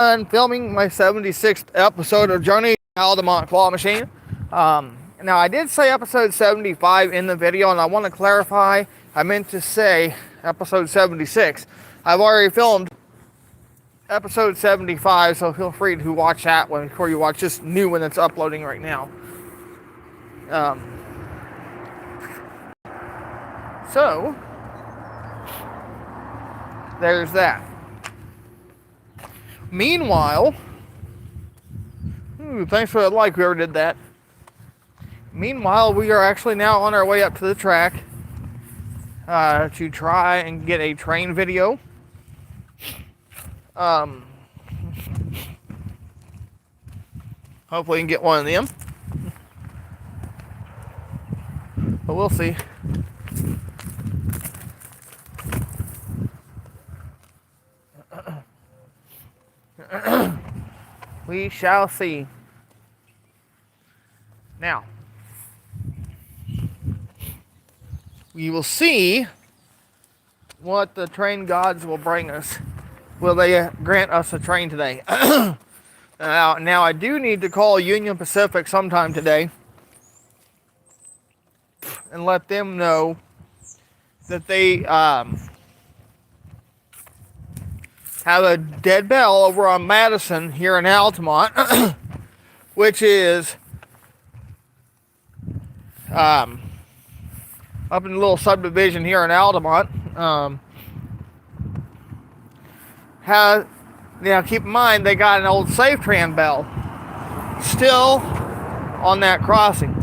done filming my 76th episode of Journey Altamont Claw Machine. Now, I did say episode 75 in the video, and I want to clarify. I meant to say episode 76. I've already filmed episode 75, so feel free to watch that one before you watch this new one that's uploading right now. So, there's that. Meanwhile, thanks for the like, whoever did that. Meanwhile, we are actually now on our way up to the track to try and get a train video. Hopefully we can get one of them. But we'll see. We shall see. Now, we will see what the train gods will bring us. Will they grant us a train today? Now, I do need to call Union Pacific sometime today and let them know that they have a dead bell over on Madison here in Altamont, which is up in a little subdivision here in Altamont. Now keep in mind they got an old SafeTran bell still on that crossing.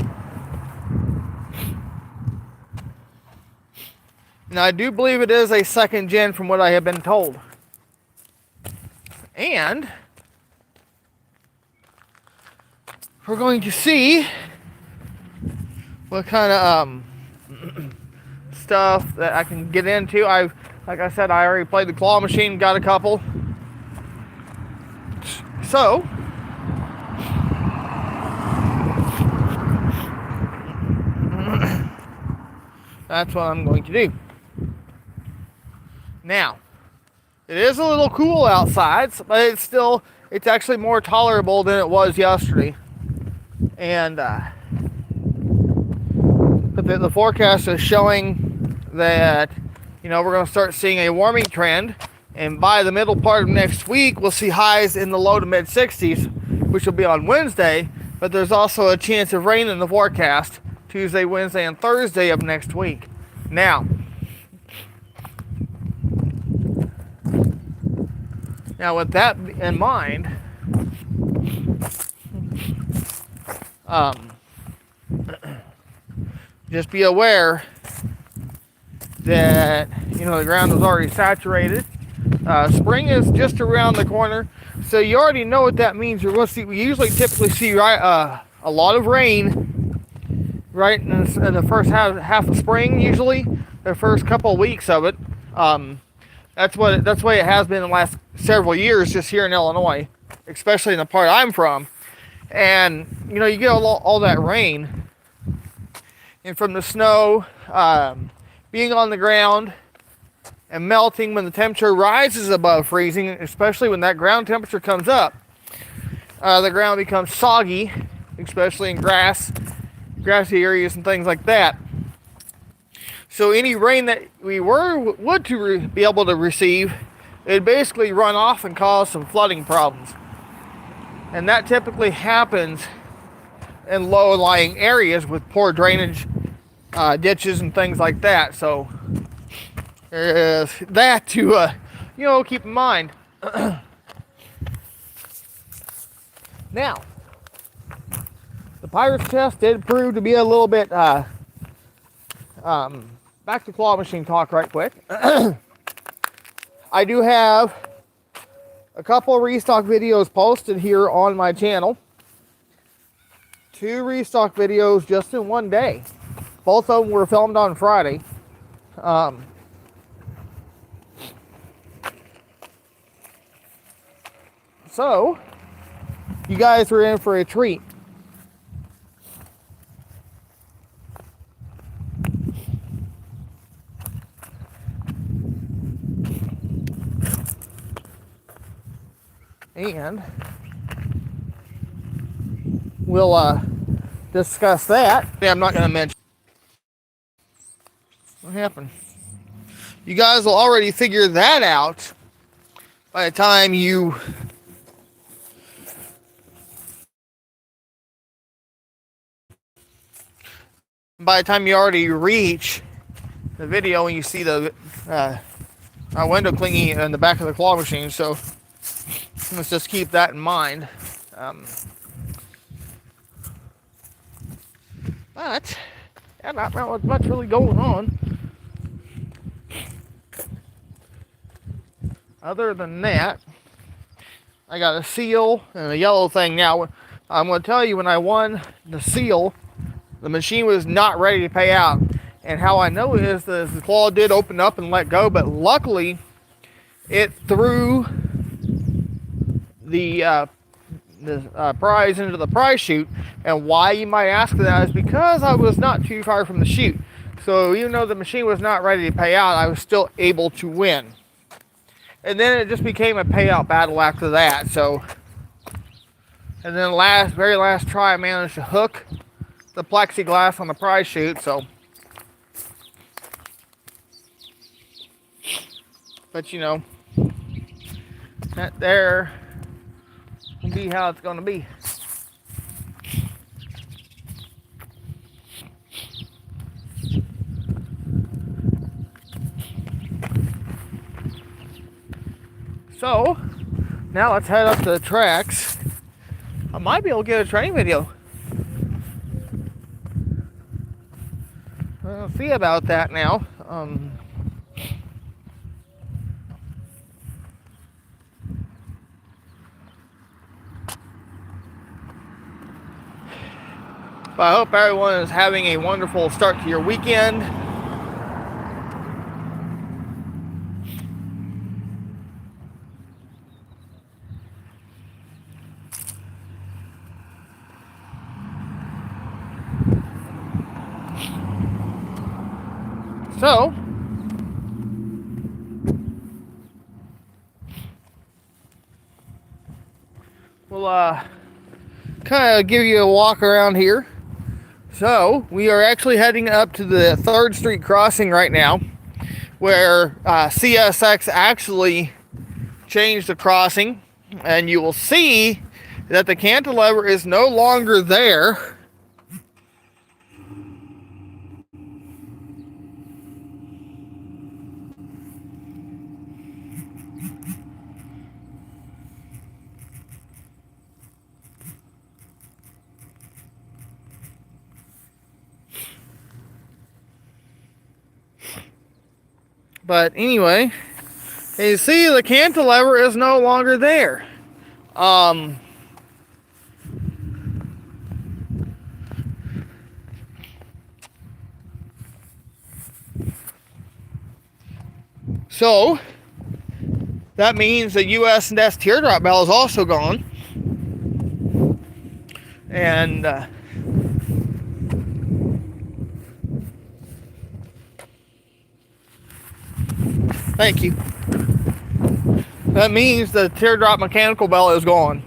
Now I do believe it is a second gen from what I have been told. And we're going to see what kind of stuff that I can get into. Like I said, I already played the claw machine, got a couple. So that's what I'm going to do. Now, it is a little cool outside, but it's actually more tolerable than it was yesterday. And the forecast is showing that, we're going to start seeing a warming trend. And by the middle part of next week, we'll see highs in the low to mid 60s, which will be on Wednesday. But there's also a chance of rain in the forecast Tuesday, Wednesday, and Thursday of next week. Now, with that in mind, just be aware that, the ground is already saturated. Spring is just around the corner, so you already know what that means. We usually typically see a lot of rain right in the first half of spring, usually the first couple of weeks of it. That's the way it has been in the last several years just here in Illinois, especially in the part I'm from. And, you get all that rain. And from the snow being on the ground and melting when the temperature rises above freezing, especially when that ground temperature comes up, the ground becomes soggy, especially in grassy areas and things like that. So any rain that we would be able to receive, it'd basically run off and cause some flooding problems. And that typically happens in low-lying areas with poor drainage, ditches and things like that. So there's that to keep in mind. Now, the Pirates test did prove to be a little bit back to claw machine talk right quick. I do have a couple of restock videos posted here on my channel. 2 restock videos just in one day. Both of them were filmed on Friday. So, you guys were in for a treat. And and we'll discuss that. Yeah, I'm not going to mention what happened. You guys will already figure that out by the time you already reach the video and you see the window clingy in the back of the claw machine. So let's just keep that in mind. But yeah, not much really going on. Other than that, I got a seal and a yellow thing now. I'm going to tell you, when I won the seal, the machine was not ready to pay out. And how I know is the claw did open up and let go, but luckily it threw the prize into the prize chute. And why, you might ask that, is because I was not too far from the chute. So even though the machine was not ready to pay out, I was still able to win. And then it just became a payout battle after that. So, and then very last try, I managed to hook the plexiglass on the prize chute. So, but you know, that there will be how it's going to be. So, now let's head up to the tracks. I might be able to get a training video. We'll see about that now. But I hope everyone is having a wonderful start to your weekend. So, we'll kind of give you a walk around here. So, we are actually heading up to the 3rd Street crossing right now, where CSX actually changed the crossing, and you will see that the cantilever is no longer there. But anyway, you see the cantilever is no longer there. So that means the USS teardrop bell is also gone. And thank you. That means the teardrop mechanical bell is gone.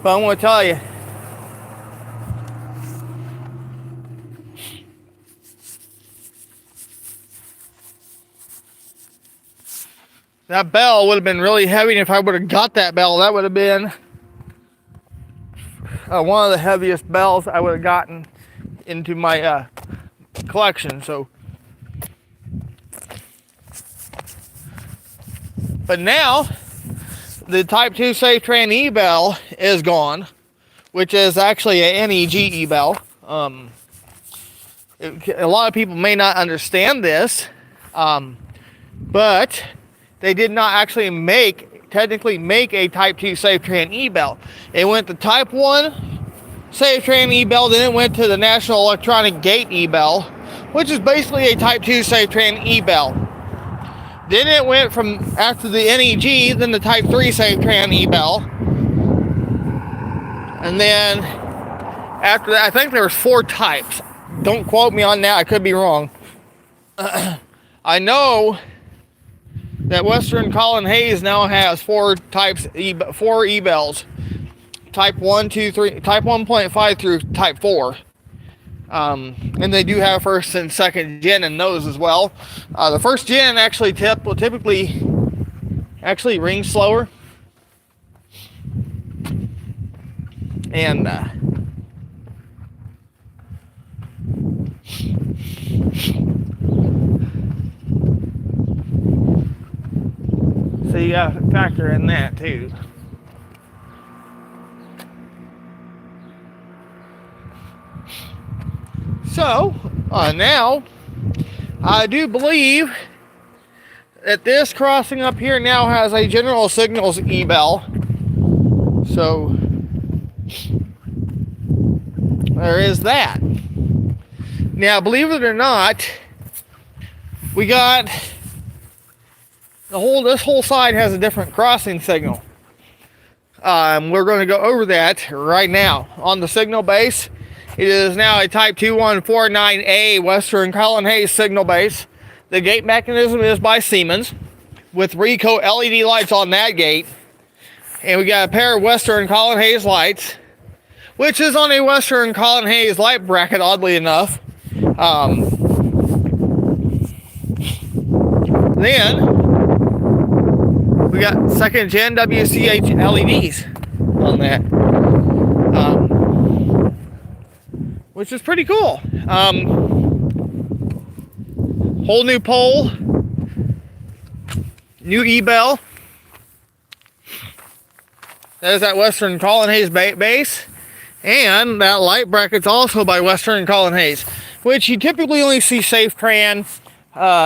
But I'm going to tell you, that bell would have been really heavy, and if I would have got that bell, that would have been one of the heaviest bells I would have gotten into my collection. So, but now the Type 2 SafeTran E-bell is gone, which is actually an NEG E-bell. A lot of people may not understand this, but they did not actually technically make a Type 2 SafeTran E-bell. It went to Type 1 SafeTran E-bell, then it went to the National Electronic Gate E-bell, which is basically a Type 2 SafeTran E-bell. Then it went from, after the NEG, then the Type 3 SafeTran E-bell. And then after that, I think there was 4 types. Don't quote me on that, I could be wrong. I know that Western Colin Hayes now has four four e-bells. Type 1, 2, 3, type 1.5 through type 4. And they do have first and second gen in those as well. The first gen actually will typically actually ring slower. And so you got to factor in that too. So now I do believe that this crossing up here now has a general signals e-bell. So there is that. Now, believe it or not, we got this whole side has a different crossing signal. We're going to go over that right now. On the signal base, it is now a Type 2149A Western Colin Hayes signal base. The gate mechanism is by Siemens, with Ricoh LED lights on that gate. And we got a pair of Western Colin Hayes lights, which is on a Western Colin Hayes light bracket, oddly enough. Then we got second gen WCH LEDs on that, which is pretty cool. Whole new pole, new e-bell. There's that Western Colin Hayes base, and that light bracket's also by Western Colin Hayes, which you typically only see Safe Tran.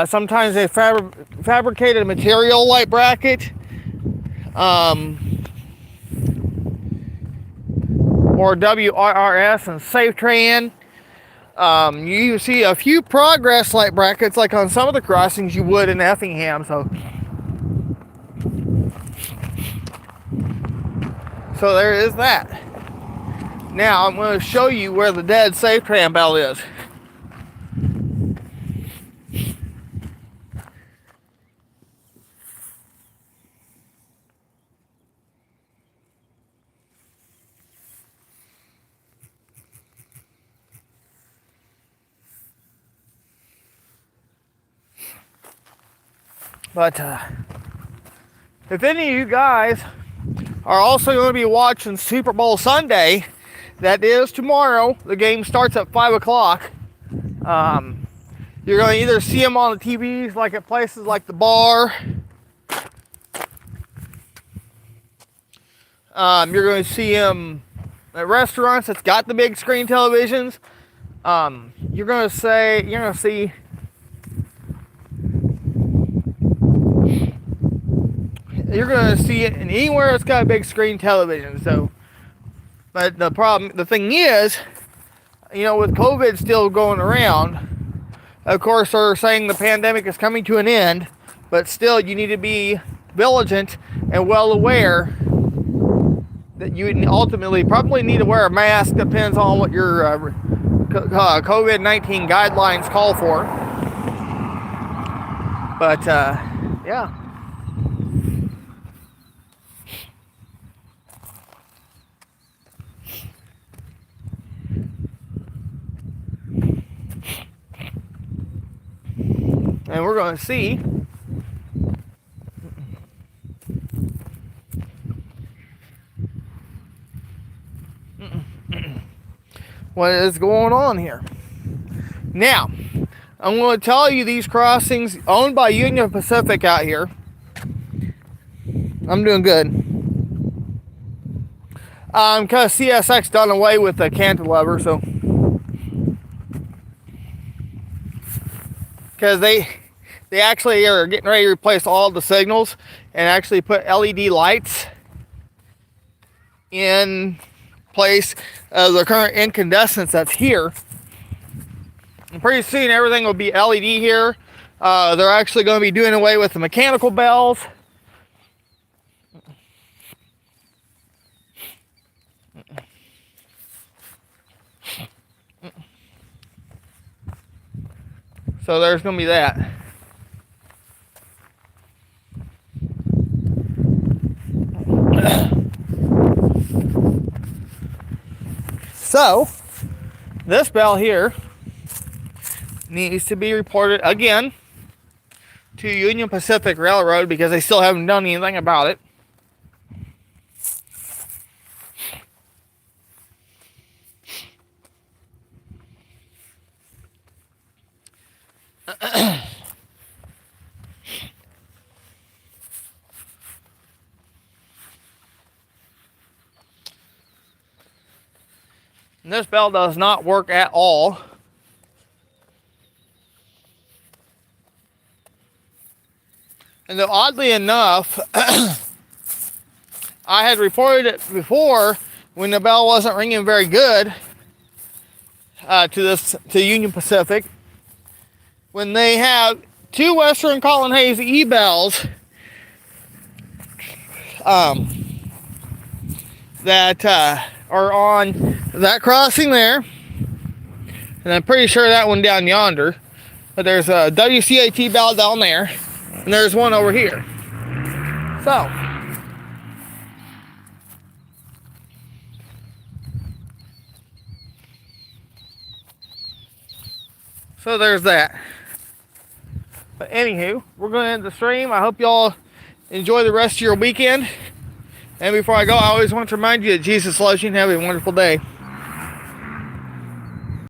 Sometimes they fabricated material light bracket, or WRRS and Safe Tran. You see a few Progress light brackets, like on some of the crossings you would in Effingham. So there is that. Now I'm going to show you where the dead Safe Tran bell is. But if any of you guys are also going to be watching Super Bowl Sunday, that is tomorrow. The game starts at 5 o'clock. You're going to either see them on the TVs, like at places like the bar. You're going to see them at restaurants that's got the big screen televisions. You're going to see it anywhere that's got a big screen television. So, but the thing is, with COVID still going around, of course they're saying the pandemic is coming to an end, but still you need to be vigilant and well aware that you ultimately probably need to wear a mask. Depends on what your COVID-19 guidelines call for. But yeah. And we're going to see what is going on here. Now, I'm going to tell you these crossings owned by Union Pacific out here. I'm doing good. Because CSX done away with the cantilever, so because they actually are getting ready to replace all the signals and actually put LED lights in place of the current incandescence that's here. And pretty soon everything will be LED here. They're actually going to be doing away with the mechanical bells. So there's going to be that. So, this bell here needs to be reported again to Union Pacific Railroad because they still haven't done anything about it. And this bell does not work at all. And though oddly enough, I had reported it before when the bell wasn't ringing very good to Union Pacific. When they have two Western Colin Hayes e-bells that are on that crossing there, and I'm pretty sure that one down yonder, but there's a WCAT bell down there, and there's one over here. So there's that. But anywho, we're going to end the stream. I hope y'all enjoy the rest of your weekend. And before I go, I always want to remind you that Jesus loves you and have a wonderful day.